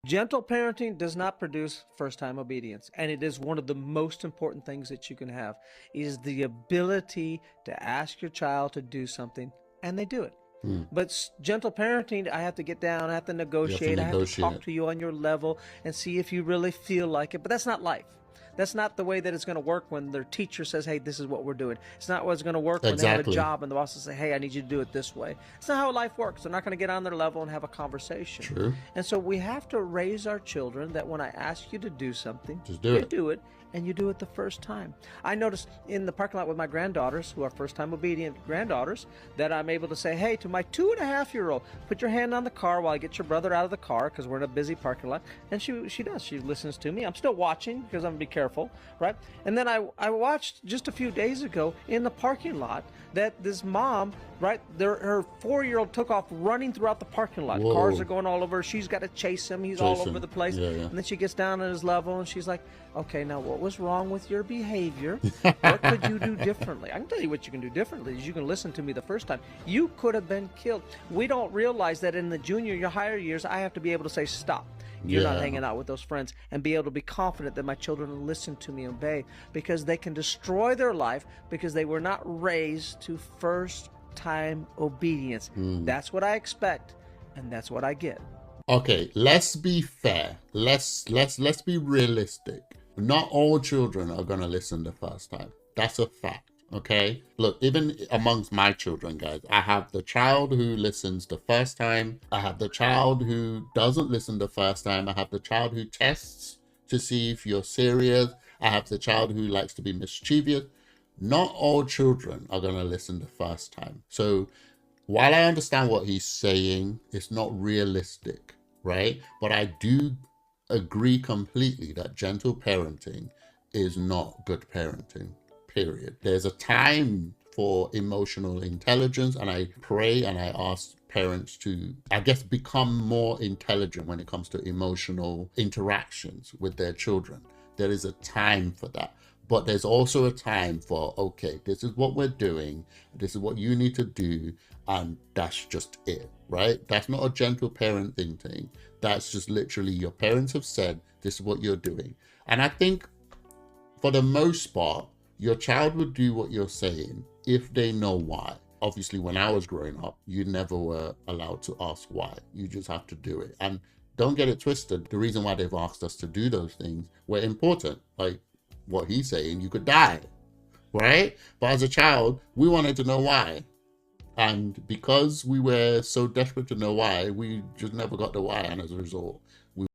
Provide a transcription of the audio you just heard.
Gentle parenting does not produce first-time obedience, and it is one of the most important things that you can have, is the ability to ask your child to do something and they do it. Hmm. But gentle parenting, I have to get down, I have to You have to negotiate, I have to talk negotiate. to you on your level and see if you really feel like it. But that's not life. That's not the way that it's going to work when their teacher says, hey, this is what we're doing. It's not what it's going to work when they have a Exactly. job and the boss will say, hey, I need you to do it this way. It's not how life works. They're not going to get on their level and have a conversation. True. And so we have to raise our children that when I ask you to do something, Just do you it. do it, and you do it the first time. I noticed in the parking lot with my granddaughters, who are first-time obedient granddaughters, that I'm able to say, hey, to my 2.5-year-old, put your hand on the car while I get your brother out of the car, because we're in a busy parking lot. And she does. She listens to me. I'm still watching because I'm going to be careful, right? And then I watched just a few days ago in the parking lot that this mom, right, her 4-year-old took off running throughout the parking lot. Whoa. Cars are going all over. She's got to chase him. He's all over the place. Yeah. And then she gets down at his level and she's like, okay, now what was wrong with your behavior? What could you do differently? I can tell you what you can do differently is you can listen to me the first time. You could have been killed. We don't realize that in the junior, higher years, I have to be able to say stop. You're not hanging out with those friends, and be able to be confident that my children will listen to me and obey, because they can destroy their life because they were not raised to first-time obedience. That's what I expect, and that's what I get. Okay, let's be fair. Let's be realistic. Not all children are gonna listen the first time. That's a fact. Okay, look, even amongst my children, guys, I have the child who listens the first time. I have the child who doesn't listen the first time. I have the child who tests to see if you're serious. I have the child who likes to be mischievous. Not all children are going to listen the first time. So while I understand what he's saying, it's not realistic, right? But I do agree completely that gentle parenting is not good parenting. Period. There's a time for emotional intelligence, and I pray and I ask parents to, I guess, become more intelligent when it comes to emotional interactions with their children. There is a time for that. But there's also a time for, okay, this is what we're doing, this is what you need to do, and that's just it, right? That's not a gentle parenting thing. That's just literally your parents have said, this is what you're doing. And I think for the most part, your child would do what you're saying if they know why. Obviously, when I was growing up, you never were allowed to ask why. You just have to do it. And don't get it twisted. The reason why they've asked us to do those things were important. Like what he's saying, you could die, right? But as a child, we wanted to know why. And because we were so desperate to know why, we just never got the why. And as a result,